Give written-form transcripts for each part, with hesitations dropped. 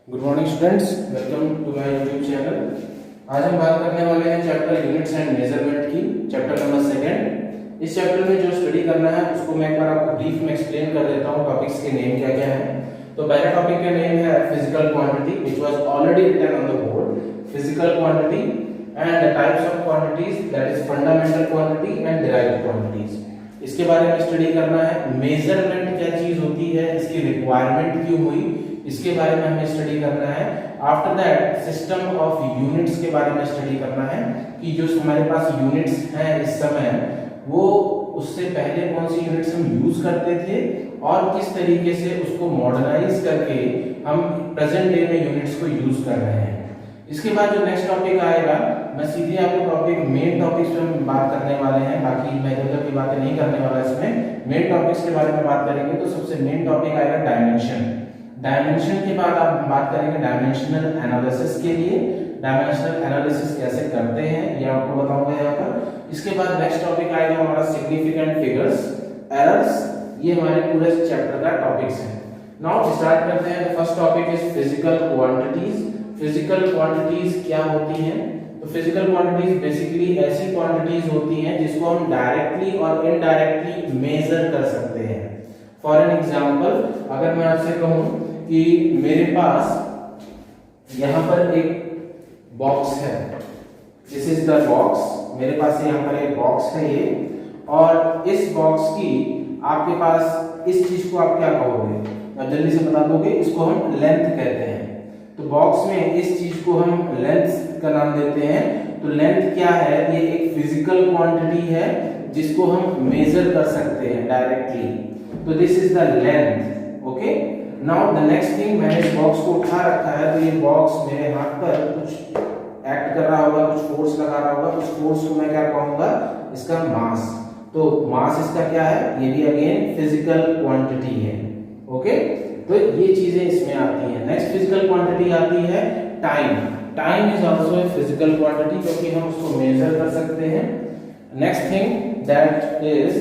Good morning students, welcome to my YouTube channel. आज हम बात करने वाले हैं चैप्टर यूनिट्स एंड मेजरमेंट की, चैप्टर नंबर 2। इस चैप्टर में जो स्टडी करना है उसको मैं एक बार आपको ब्रीफ में एक्सप्लेन कर देता हूँ। टॉपिक्स के नेम क्या क्या है। तो पहला टॉपिक का नेम है physical quantity, which was already written on the board. Physical quantity and types of quantities, that is fundamental quantity and derived quantities. इसके बारे में स्टडी करना है। मेजरमेंट क्या चीज होती है, इसकी रिक्वायरमेंट क्यों हुई, इसके बारे में हमें स्टडी करना है। After that system of units के बारे में स्टडी करना है कि जो हमारे पास यूनिट्स हैं इस समय, वो उससे पहले कौन सी यूनिट्स हम यूज करते थे और किस तरीके से उसको मॉडर्नाइज करके हम प्रेजेंट डे में यूनिट्स को यूज कर रहे हैं। इसके बाद जो नेक्स्ट टॉपिक आएगा, मैं सीधे आपको टॉपिक मेन टॉपिक्स पे हम बात करने वाले हैं। बाकी मैं इधर की बातें नहीं करने वाला इसमें। मेन टॉपिक्स के बारे में बात करेंगे तो सबसे मेन टॉपिक आएगा डायमेंशन। डायमेंशन के बाद आप बात करेंगे डायमेंशनल एनालिसिस के लिए। डायमेंशनल एनालिसिस कैसे करते हैं ये आपको बताऊंगा यहाँ पर। इसके बाद नेक्स्ट टॉपिक आएगा हमारा सिग्निफिकेंट फिगर्स, एरर्स। ये हमारे पूरे चैप्टर का टॉपिक्स हैं। नाउ स्टार्ट करते हैं। First topic is physical quantities. Physical quantities क्या होती हैं? तो फिजिकल क्वांटिटीज बेसिकली ऐसी क्वांटिटीज होती हैं जिसको हम डायरेक्टली और इनडायरेक्टली मेजर कर सकते हैं। फॉर एन एग्जांपल, अगर मैं आपसे कहूं कि मेरे पास यहां पर एक बॉक्स है, दिस इज द बॉक्स। मेरे पास यहाँ पर एक बॉक्स है ये, और इस बॉक्स की आपके पास इस चीज को आप क्या कहोगे? आप जल्दी से बता दोगे। इसको हम लेंथ कहते हैं। तो बॉक्स में इस चीज को हम लेंथ का नाम देते हैं। तो लेंथ क्या है? ये एक फिजिकल क्वांटिटी है जिसको हम मेजर कर सकते हैं डायरेक्टली। तो this is the length. Okay, now the next thing, मैंने इस बॉक्स को उठा रखा है, तो ये बॉक्स मेरे हाथ पर कुछ एक्ट कर रहा होगा, कुछ फोर्स लगा रहा होगा। उस फोर्स को मैं क्या कहूंगा? इसका मास। तो मास इसका क्या है? ये भी अगेन फिजिकल क्वांटिटी है। ओके, तो ये चीजें इसमें आती हैं। नेक्स्ट फिजिकल क्वांटिटी आती है time. Time is also a physical quantity, क्योंकि हम उसको मेजर कर सकते हैं। नेक्स्ट थिंग दैट इज,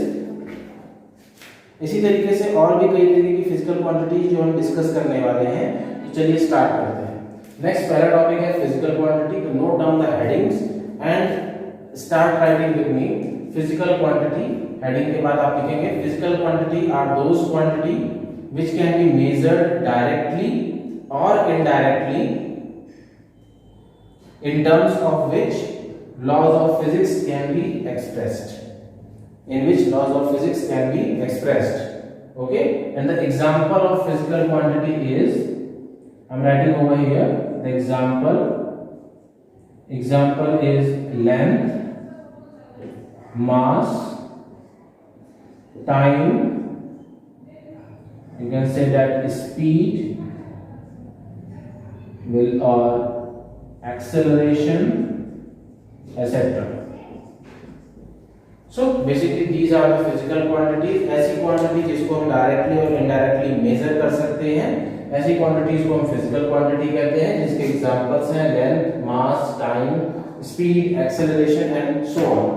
इसी तरीके से और भी कई तरीके की फिजिकल क्वांटिटी जो हम डिस्कस करने वाले हैं। तो चलिए स्टार्ट करते हैं। नेक्स्ट पहला टॉपिक है फिजिकल क्वांटिटी। तो note down the headings and start writing with me. Physical quantity, heading के बाद आप लिखेंगे physical quantity are those quantity which can be measured directly or indirectly, in terms of which laws of physics can be expressed. In which laws of physics can be expressed. Okay, and the example of physical quantity is, I'm writing over here the example is length, mass, time, you can say that speed will or acceleration, etc. So basically these are the physical quantities. ऐसी quantity जिसको हम directly और indirectly measure कर सकते हैं, ऐसी quantities को हम फिजिकल क्वांटिटी कहते हैं, जिसके एग्जांपल्स हैं length, mass, time, speed, acceleration and so on.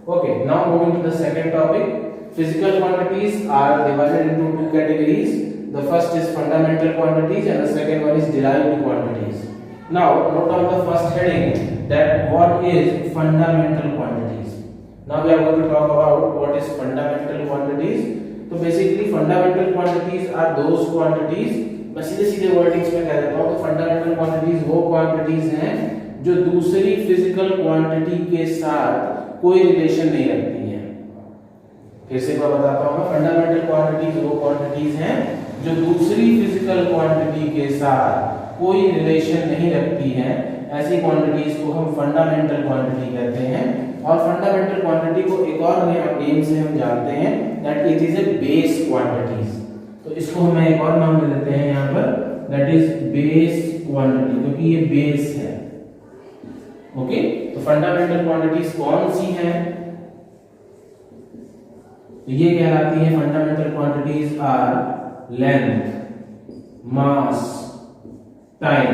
Okay, now moving to the second topic. Physical quantities are divided into two categories. The first is fundamental quantities and the second one is derived quantities. Now, note down the first heading, that what is fundamental quantities. Now we are going to talk about what is fundamental quantities. So basically fundamental quantities are those quantities, मैं सीधे सीधे wordings में कह देता हूँ। तो fundamental quantities वो quantities हैं जो दूसरी physical quantity के साथ कोई रिलेशन नहीं रखती हैं। फिर से मैं बताता हूँ, फंडामेंटल क्वांटिटीज वो क्वांटिटीज हैं जो दूसरी फिजिकल क्वांटिटी के साथ कोई रिलेशन नहीं रखती हैं। ऐसी क्वांटिटीज को हम फंडामेंटल क्वांटिटी कहते हैं। और फंडामेंटल क्वांटिटी को एक और नेम से हम जानते हैं, that it is a base quantities. तो इसको हम एक और नाम दे देते हैं यहाँ पर, दैट इज बेस क्वांटिटी, क्योंकि ये बेस है। ओके, तो फंडामेंटल क्वांटिटीज कौन सी हैं? तो ये कहलाती है fundamental quantities are length, mass, time.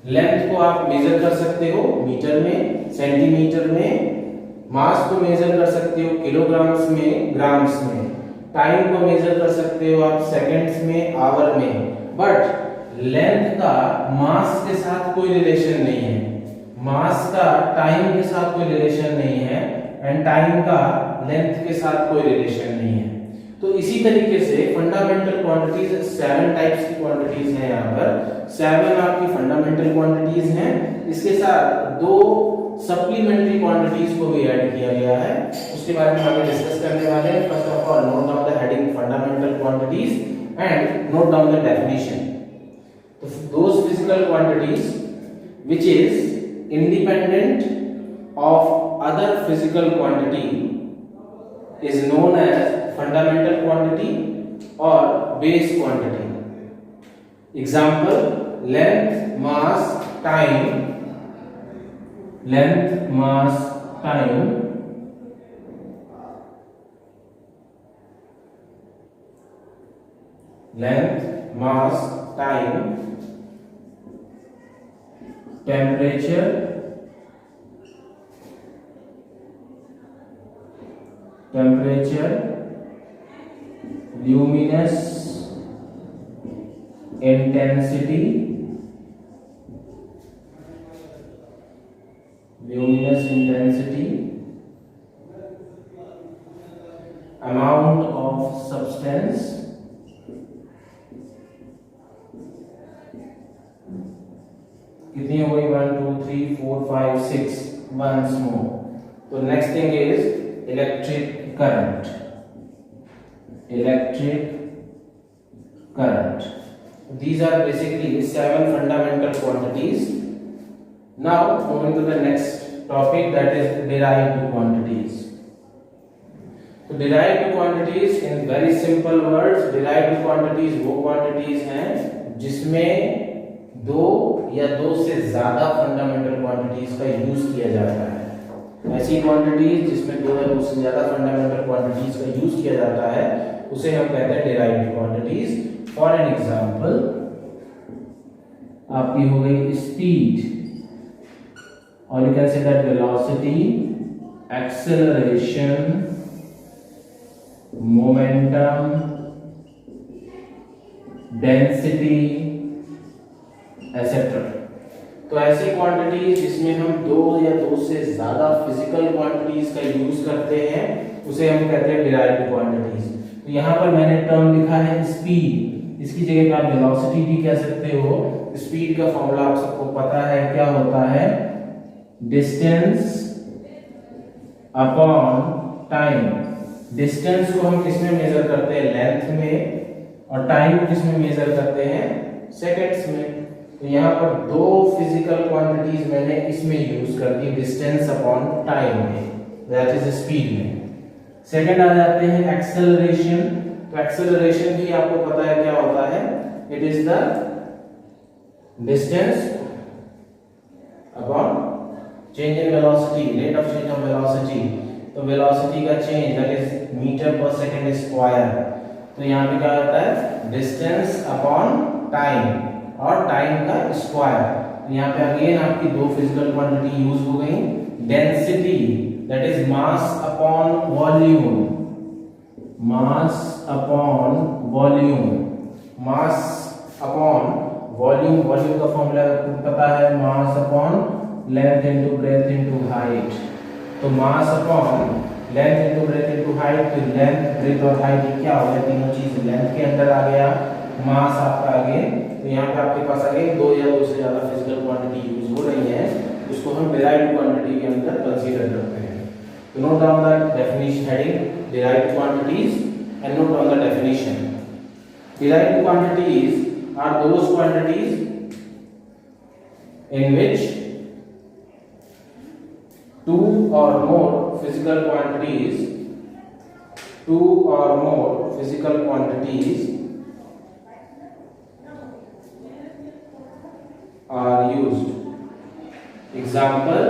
लेंथ को आप मेजर कर सकते हो मीटर में, सेंटीमीटर में। मास को मेजर कर सकते हो किलोग्राम्स में, ग्राम्स में। टाइम को मेजर कर सकते हो आप सेकंड्स में, आवर में। बट लेंथ का मास के साथ कोई रिलेशन नहीं है, मास का टाइम के साथ कोई रिलेशन नहीं है, एंड टाइम का लेंथ के साथ कोई रिलेशन नहीं है। तो इसी तरीके से फंडामेंटल क्वांटिटीज 7 टाइप्स की क्वांटिटीज हैं। यहाँ पर 7 आपकी फंडामेंटल क्वांटिटीज हैं, इसके साथ 2 सप्लीमेंट्री क्वांटिटीज को भी ऐड किया गया है, उसके बारे में आगे डिस्कस करने वाले हैं। First of all note down the heading fundamental quantities and note down the definition. तो those physical quantities which is independent of other physical quantity is known as fundamental quantity or base quantity. Example: length, mass, time. Length, mass, time. Length, mass, time. Temperature, luminous intensity, amount of substance, कितनी हो गई 1 2 3 4 5 6 once more. तो next thing is electric current. These are basically 7 fundamental quantities. Now moving to the next topic, that is derived quantities. So derived quantities in very simple words, derived quantities वो quantities हैं जिसमें 2 या 2 से ज्यादा fundamental quantities का use किया जाता है। ऐसी क्वांटिटीज जिसमें 2 या 2 से ज्यादा फंडामेंटल क्वांटिटीज का यूज किया जाता है उसे हम कहते हैं derived quantities. For an example आपकी हो गई स्पीड, और you can say that velocity, acceleration, momentum, density etcetera. तो ऐसी क्वांटिटीज जिसमें हम 2 या 2 से ज्यादा फिजिकल क्वांटिटीज का यूज करते हैं उसे हम कहते हैं डिराइव्ड क्वांटिटीज। तो यहाँ पर मैंने टर्म लिखा है स्पीड, इसकी जगह आप वेलोसिटी भी कह सकते हो। स्पीड का फॉर्मूला आप सबको पता है, क्या होता है? Distance upon time. डिस्टेंस को हम किस में मेजर करते हैं? लेंथ में। और टाइम को किस में मेजर करते हैं? सेकंड्स में। तो यहाँ पर 2 फिजिकल क्वांटिटीज मैंने इसमें यूज कर दी, डिस्टेंस अपॉन टाइम में, दैट इज स्पीड में। सेकंड आ जाते हैं एक्सेलरेशन। तो एक्सेलरेशन भी आपको पता है क्या होता है? It is the distance upon change in velocity, rate of change of velocity. तो वेलोसिटी का चेंज दैट इज मीटर पर सेकंड स्क्वायर। तो यहाँ पे क्या होता है? डिस्टेंस अपॉन टाइम और टाइम का स्क्वायर। तो यहाँ पे अगेन आपकी 2 फिजिकल क्वांटिटी यूज हो गई। Density that is mass upon volume, mass upon volume, mass upon volume. Volume का फॉर्मूला पता है, mass upon length into breadth into height. तो mass upon length into breadth into height. तो length, breadth और height क्या हो गया? तीनों चीज लेंथ के अंदर आ गया, मास आपका आगे। तो यहाँ पे आपके पास आगे 2 या 2 से ज्यादा फिजिकल क्वांटिटी यूज हो रही है, उसको हम डिराइव्ड क्वांटिटी के अंदर कंसीडर करते हैं। तो note down the definition heading derived quantities and note down the definition. Derived quantities are those quantities in which 2 or more physical quantities are used. Example: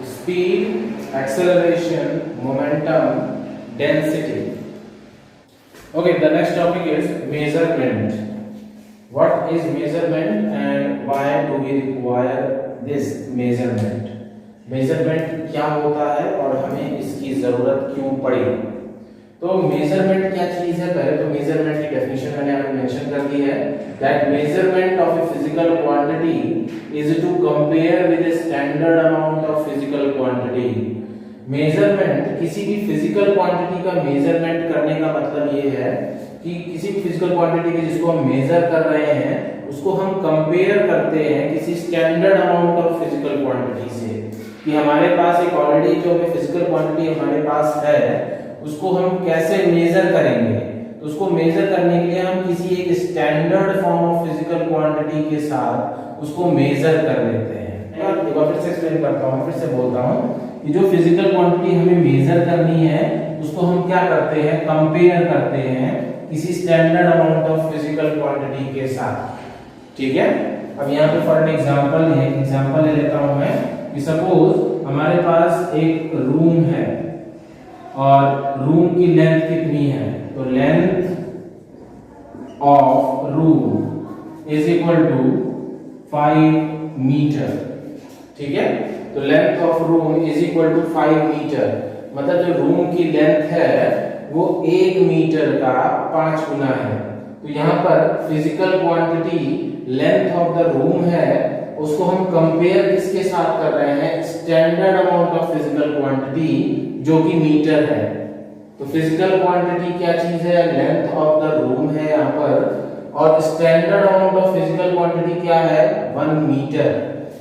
speed, acceleration, momentum, density. Okay, the next topic is measurement. What is measurement and why do we require this measurement? Measurement क्या होता है और हमें इसकी जरूरत क्यों पड़ी? तो मेजरमेंट क्या चीज है? पहले तो मेजरमेंट की डेफिनेशन मैंने आपको मेंशन कर दी है, that measurement of a physical quantity is to compare with a standard amount of physical quantity. Measurement, किसी भी फिजिकल क्वांटिटी का मेजरमेंट करने का मतलब ये है कि किसी भी फिजिकल क्वांटिटी के जिसको हम मेजर कर रहे हैं उसको हम कंपेयर करते हैं किसी standard amount of physical quantity से, कि हमारे पास एक ऑलरेडी जो फिजिकल क्वांटिटी हमारे पास है उसको हम कैसे मेजर करेंगे। तो उसको मेजर करने के लिए हम किसी एक standard form of physical quantity के साथ उसको मेजर कर लेते हैं। एक बार फिर से एक्सप्लेन करता हूँ, फिर से बोलता हूँ कि जो फिजिकल क्वांटिटी हमें मेजर करनी है उसको हम क्या करते हैं, कंपेयर करते हैं किसी standard amount of physical quantity के साथ। ठीक है, अब यहाँ पे फॉर एग्जांपल है, एग्जांपल ले लेता हूँ मैं कि सपोज हमारे पास एक रूम है और रूम की लेंथ कितनी है, तो length of room is equal to 5 metre. ठीक है, तो length of room is equal to 5 metre, मतलब जो रूम की लेंथ है वो 1 मीटर का 5 गुना है। तो यहाँ पर physical quantity length of the room है उसको हम कंपेयर किसके साथ कर रहे हैं, standard amount of physical quantity जो कि मीटर है। तो फिजिकल क्वांटिटी क्या चीज है, लेंथ ऑफ द रूम है यहाँ पर, और standard amount of physical quantity क्या है, 1 मीटर।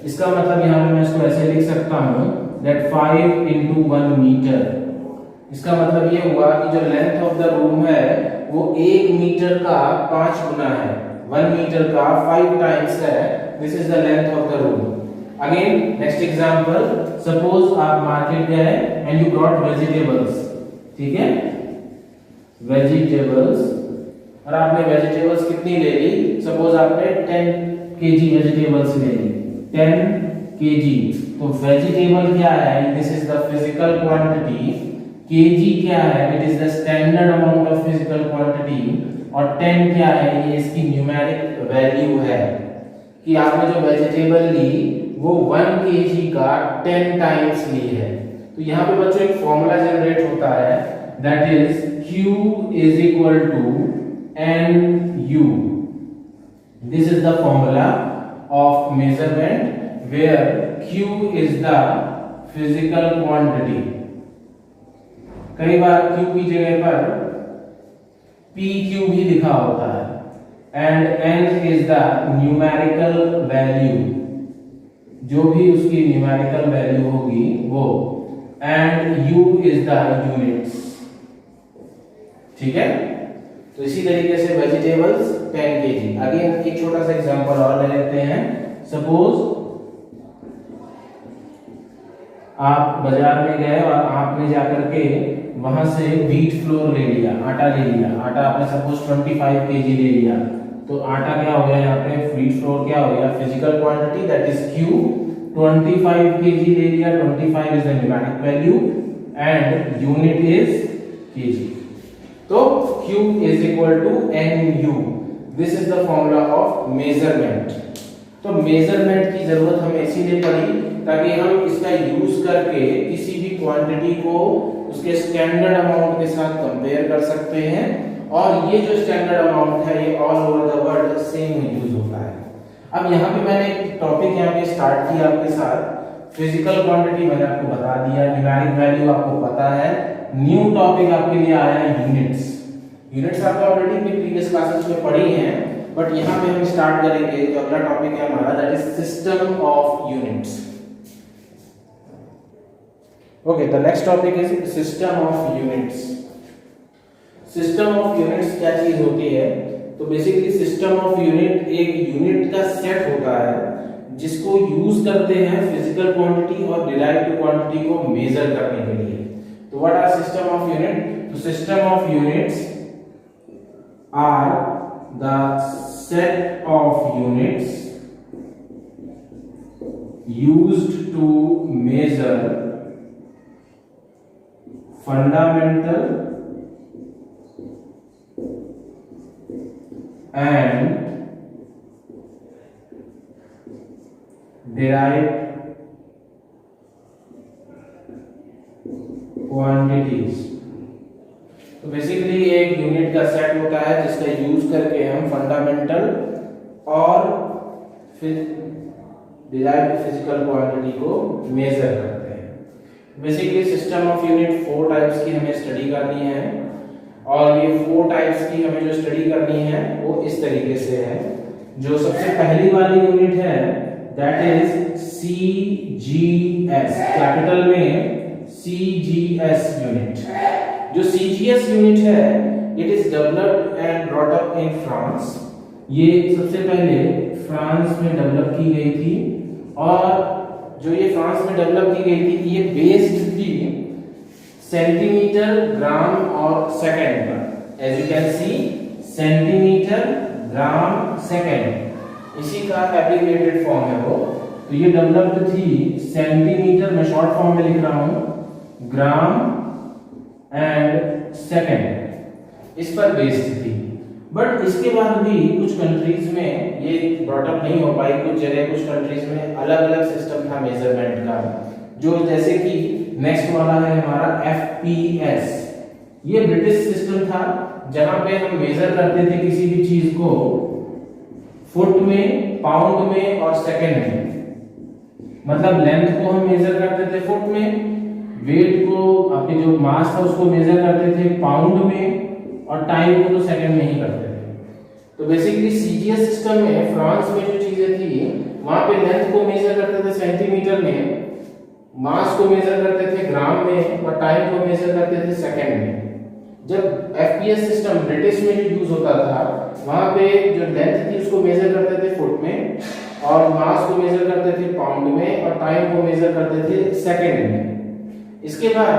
इसका मतलब यहाँ पे मैं इसको ऐसे लिख सकता हूँ दैट 5 into 1 मीटर। इसका मतलब ये हुआ कि जो लेंथ ऑफ द रूम है वो 1 मीटर का 5 गुना है, 1 मीटर का 5 टाइम्स है। This is the length of the room. Again next example, suppose आप मार्केट गए एंड यू ब्रॉट वेजिटेबल्स। ठीक है, वेजिटेबल्स, और आपने वेजिटेबल्स कितनी ले ली, सपोज आपने 10 केजी वेजिटेबल्स ले ली, 10 केजी। तो वेजिटेबल क्या है, this is the physical quantity, KG क्या है, it is the standard amount of physical quantity, और 10 क्या है, ये इसकी न्यूमेरिक वैल्यू है कि आपने जो वेजिटेबल ली वो 1 केजी का 10 टाइम्स ली है। तो यहाँ पे बच्चों एक फॉर्मूला जनरेट होता है that is Q is equal to NU। This is the formula of measurement where Q is the physical quantity. कई बार Q की जगह पर PQ भी लिखा होता है, and N is the numerical value, जो भी उसकी न्यूमेरिकल वैल्यू होगी वो, and U is the units. ठीक है, तो इसी तरीके से वेजिटेबल्स 10 केजी। अगेन एक छोटा सा एग्जांपल और ले लेते हैं, सपोज आप बाजार में गए और आपने जाकर के वहां से व्हीट फ्लोर ले लिया, आटा ले लिया, आटा आपने सपोज 25 केजी ले लिया, तो आटा क्या हो गया यहाँ पे, व्हीट फ्लोर क्या हो गया, physical quantity that is Q, 25 KG ले लिया, 25 is the numeric value and unit is KG. तो Q is equal to NU। This is the formula of measurement. तो मेजरमेंट की जरूरत हमें इसीलिए पड़ी ताकि हम इसका यूज करके किसी भी क्वांटिटी को उसके स्टैंडर्ड अमाउंट के साथ कंपेयर कर सकते हैं, और ये जो स्टैंडर्ड अमाउंट है ये all over the world same use होता है। अब यहाँ पे मैंने एक टॉपिक यहाँ पे स्टार्ट किया आपके साथ, फिजिकल क्वांटिटी मैंने आपको बता दिया, न्यूमेरिक वैल्यू आपको पता है, न्यू टॉपिक आपके लिए आया है यूनिट्स। यूनिट्स आपने ऑलरेडी अपनी प्रीवियस क्लासेस में पढ़ी हैं, बट यहाँ पे हम स्टार्ट करेंगे जो अगला टॉपिक है हमारा, that is system of units. Okay, the next topic is system of units. System of units क्या चीज होती है, तो बेसिकली सिस्टम ऑफ यूनिट एक यूनिट का सेट होता है जिसको यूज करते हैं फिजिकल क्वांटिटी और डिराइव्ड क्वांटिटी को मेजर करने के लिए। तो what are system of unit, तो system of units are the set of units used to measure fundamental and derived quantities। तो बेसिकली एक यूनिट का सेट होता है जिसका यूज करके हम फंडामेंटल और फिर डिराइव्ड फिजिकल क्वांटिटी को मेजर करते हैं। Basically system of unit 4 types की हमें स्टडी करनी है और ये 4 टाइप्स की हमें जो स्टडी करनी है वो इस तरीके से है। जो सबसे पहली वाली यूनिट है दैट इज CGS, कैपिटल में CGS यूनिट। जो CGS यूनिट है it is developed and brought up in France. ये सबसे पहले फ्रांस में डेवलप की गई थी और जो ये फ्रांस में डेवलप की गई थी ये बेस्ड थी सेंटीमीटर, ग्राम और सेकंड पर। As you can see centimetre, gram, second, इसी का एब्रिविएटेड फॉर्म है वो। तो ये डेवलप्ड थी सेंटीमीटर, मैं शॉर्ट फॉर्म में लिख रहा हूं, ग्राम एंड सेकंड, इस पर बेस्ड थी। बट इसके बाद भी कुछ कंट्रीज में ये ब्रॉटअप नहीं हो पाई। कुछ जगह कुछ कंट्रीज में अलग अलग सिस्टम था मेजरमेंट का, जो जैसे कि नेक्स्ट वाला है हमारा FPS। ये ब्रिटिश सिस्टम था जहां पे हम मेजर करते थे किसी भी चीज को फुट में, पाउंड में और सेकंड में। मतलब लेंथ को हम मेजर करते थे फुट में, वेट को, आपके जो मास था उसको मेजर करते थे पाउंड में और टाइम को तो सेकंड में ही करते थे। तो बेसिकली CGS सिस्टम में फ्रांस में जो चीजें थी वहां पे लेंथ को मेजर करते थे सेंटीमीटर में, मास को मेजर करते थे ग्राम में और टाइम को मेजर करते थे सेकंड में। जब FPS सिस्टम ब्रिटिश में जो यूज होता था वहां पे जो लेंथ थी उसको मेजर करते थे फुट में और मास को मेजर करते थे पाउंड में और टाइम को मेजर करते थे सेकंड में। इसके बाद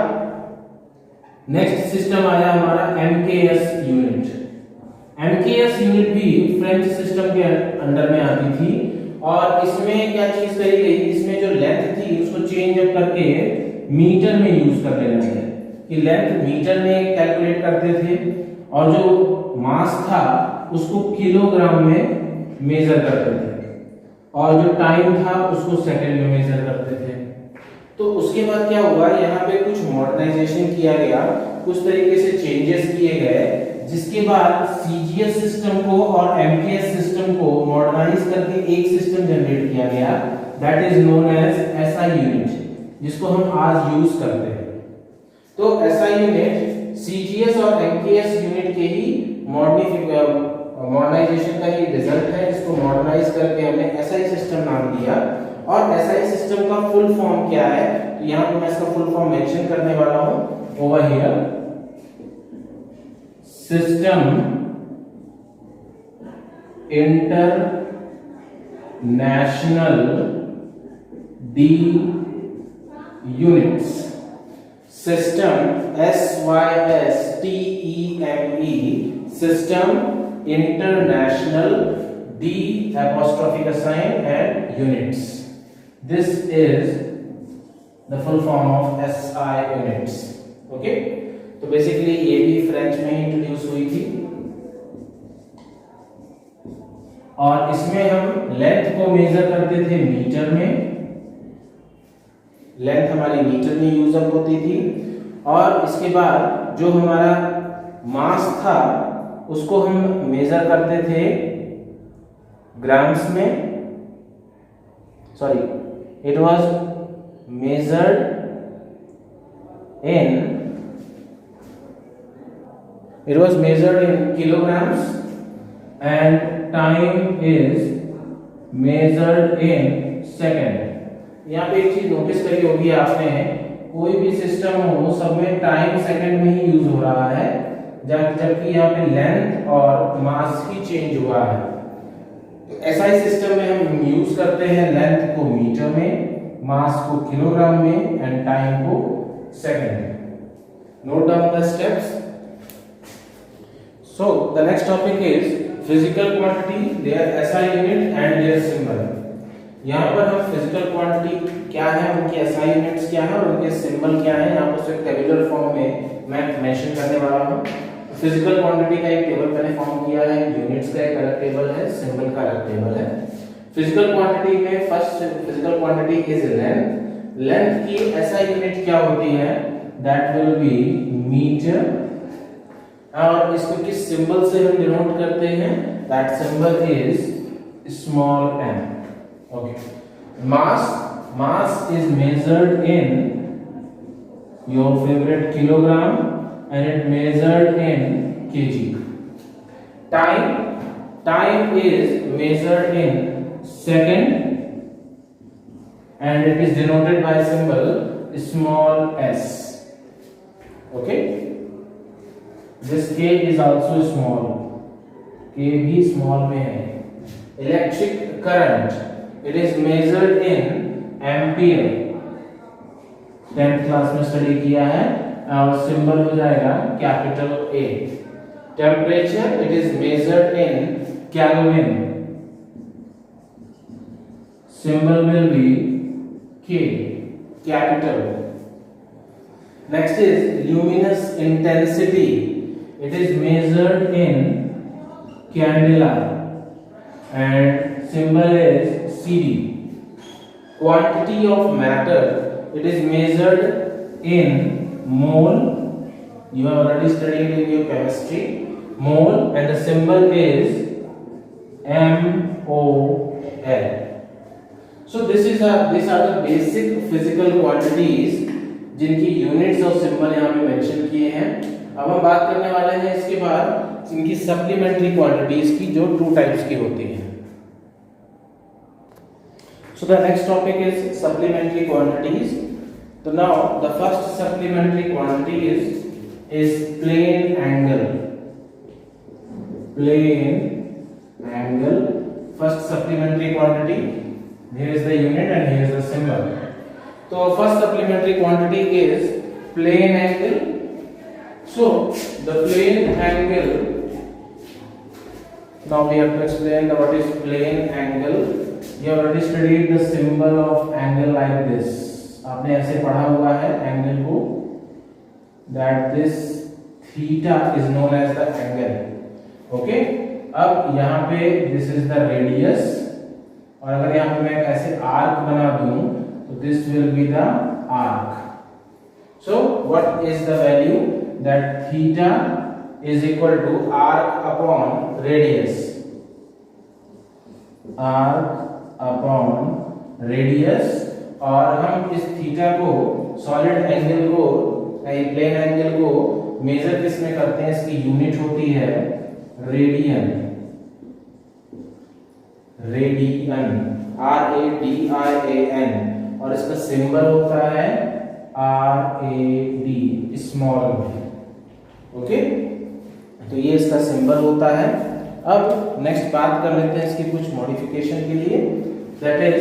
नेक्स्ट सिस्टम आया हमारा MKS यूनिट। MKS यूनिट भी फ्रेंच सिस्टम के अंडर में आती थी और इसमें क्या चीज करी गई, इसमें जो लेंथ थी उसको चेंज अप करके मीटर में यूज करने लगे कि लेंथ मीटर में कैलकुलेट करते थे और जो मास था उसको किलोग्राम में मेजर करते थे और जो टाइम था उसको सेकंड में मेजर करते थे। तो उसके बाद क्या हुआ, यहाँ पे कुछ मॉडर्नाइजेशन किया गया, कुछ तरीके से चेंजेस किए गए, जिसके बाद CGS सिस्टम को और MKS सिस्टम को मॉडर्नाइज करके एक सिस्टम जनरेट किया गया that is known as SI unit, जिसको हम आज यूज करते हैं। तो SI यूनिट CGS और MKS यूनिट के ही मॉडर्नाइजेशन का ही रिजल्ट है, जिसको मॉडर्नाइज करके हमने SI सिस्टम नाम दिया। और SI सिस्टम का फुल फॉर्म क्या है, तो यहाँ पे मैं इसका फुल फॉर्म मेंशन करने वाला हूं over here. System international D units. System SYSTEME, system international D apostrophe का sign and units. This is the full form of SI units. Okay? तो बेसिकली ये भी फ्रेंच में इंट्रोड्यूस हुई थी और इसमें हम लेंथ को मेजर करते थे मीटर में, लेंथ हमारी मीटर में यूज अप होती थी और इसके बाद जो हमारा मास था उसको हम मेजर करते थे ग्राम्स में, sorry it was measured in kilograms and time is measured in second। यहाँ पे एक चीज नोटिस करी होगी आपने, कोई भी सिस्टम हो सब में टाइम सेकंड में ही यूज हो रहा है, जबकि यहाँ पे लेंथ और मास ही चेंज हुआ है। तो SI सिस्टम में हम यूज करते हैं लेंथ को मीटर में, मास को किलोग्राम में एंड टाइम को सेकंड में। Note down the steps. So the next topic is physical quantity, their SI unit and their symbol। यहाँ पर हम physical quantity क्या है, उनकी SI units क्या है और उनके symbol क्या है, यहाँ पर उसे टेबुलर फॉर्म में मैं मेंशन करने वाला हूँ। फिजिकल क्वांटिटी का एक टेबल मैंने फॉर्म किया है, यूनिट्स का एक अलग टेबल है, सिंबल का अलग टेबल है। फिजिकल क्वांटिटी में first physical quantity is length. Length की SI यूनिट क्या होती है, दैट विल बी मीटर और इसको किस सिंबल से हम डिनोट करते हैं? That symbol is small m. Okay, mass is measured in your favorite kilogram and it measured in kg. Time is measured in second and it is denoted by symbol small s. Okay, this k is also small, k भी small में है. Electric current, it is measured in ampere. 10th class में study किया है और symbol हो जाएगा capital A. Temperature, it is measured in kelvin, symbol will be K, capital. Next is luminous intensity, it is measured in candela and symbol is CD. Quantity of matter, it is measured in mole. You have already studied in your chemistry mole and the symbol is MOL. So these are the basic physical quantities जिनकी units और symbol यहाँ पे mention किए हैं. अब हम बात करने वाले हैं इसके बाद इनकी सप्लीमेंट्री क्वांटिटीज की, जो 2 टाइप्स की होती हैं. So the next topic is supplementary quantities. So now the first supplementary quantity is plane angle. Plane angle, first supplementary quantity. Here is the unit and here is the symbol. So first supplementary quantity is plane angle. So the plane angle. Now we have to explain what is plane angle. You have already studied the symbol of angle like this. आपने ऐसे पढ़ा हुआ है angle को, that this theta is known as the angle. Okay? अब यहाँ पे this is the radius और अगर यहाँ पे मैं ऐसे arc बना दूँ तो this will be the arc. So what is the value? That theta is equal to arc upon radius. Arc upon radius. और हम इस थीटा को, सॉलिड एंगल को, प्लेन एंगल को मेजर किस में करते हैं? इसकी यूनिट होती है रेडियन. रेडियन, RADIAN, और इसका सिंबल होता है RAD स्मॉल में. ओके, तो ये इसका सिंबल होता है. अब नेक्स्ट बात कर लेते हैं इसकी कुछ मॉडिफिकेशन के लिए. That is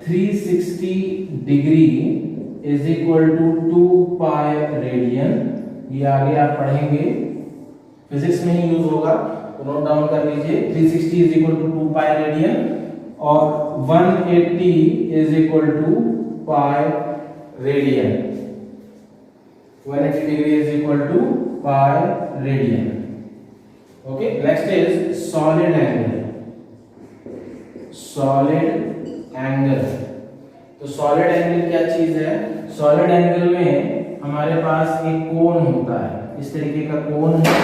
360 degree is equal to 2 pi radian. ये आगे आप पढ़ेंगे, फिजिक्स में ही यूज होगा, तो नोट डाउन कर लीजिए. 360 is equal to 2 pi radian और 180 is equal to pi radian. 180 degree is equal to pi radian. Okay, next is solid angle. Solid angle. तो solid angle क्या चीज है? Solid angle में हमारे पास एक कोन होता है, इस तरीके का कोन है,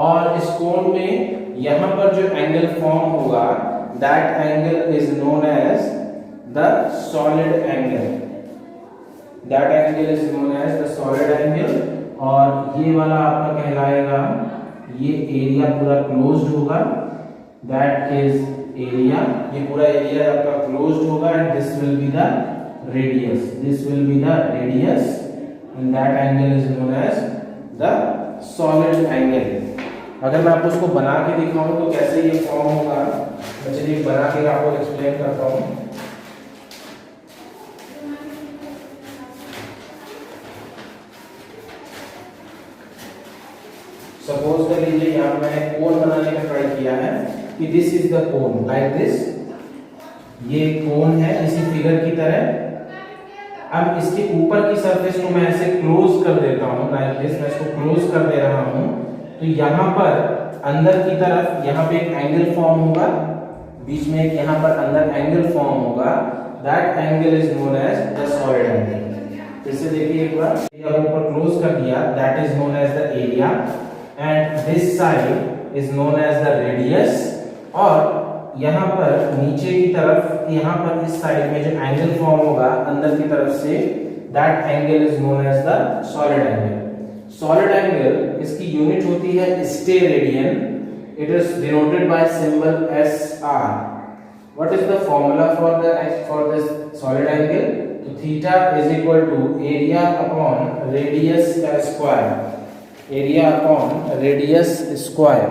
और इस कोन में यहाँ पर जो एंगल फॉर्म होगा, that angle is known as the solid angle. That angle is known as the solid angle. और ये वाला आपका कहलाएगा, ये एरिया पूरा क्लोज्ड होगा, दैट इज एरिया. ये पूरा एरिया आपका क्लोज्ड होगा and this will be the radius. This will be the radius and that angle is known as the solid angle. अगर मैं आपको उसको बना के दिखाऊं तो कैसे ये फॉर्म होगा, चलिए बना के आपको एक्सप्लेन करता हूँ. सपोज कर लीजिए यहाँ पर मैंने कोन बनाने का ट्राई किया है कि this is the cone like this. ये कोन है इसी फिगर की तरह. अब इसके ऊपर की सरफेस को मैं ऐसे क्लोज कर देता हूँ लाइक दिस. मैं इसको क्लोज कर दे रहा हूँ तो यहाँ पर अंदर की तरफ यहाँ पे एक एंगल फॉर्म होगा, बीच में एक यहाँ पर अंदर एंगल फॉर्म होगा. That angle is known as the solid angle. जैसे देखिए एक बार ऊपर क्लोज कर दिया, that is known as the area and this side is known as the radius. और यहाँ पर नीचे की तरफ, यहाँ पर इस साइड में जो एंगल फॉर्म होगा अंदर की तरफ से, that angle is known as the solid angle. Solid angle, इसकी यूनिट होती है steradian. It is denoted by symbol SR। What is the formula for this solid angle? तो theta is equal to area upon radius का square, area upon radius square.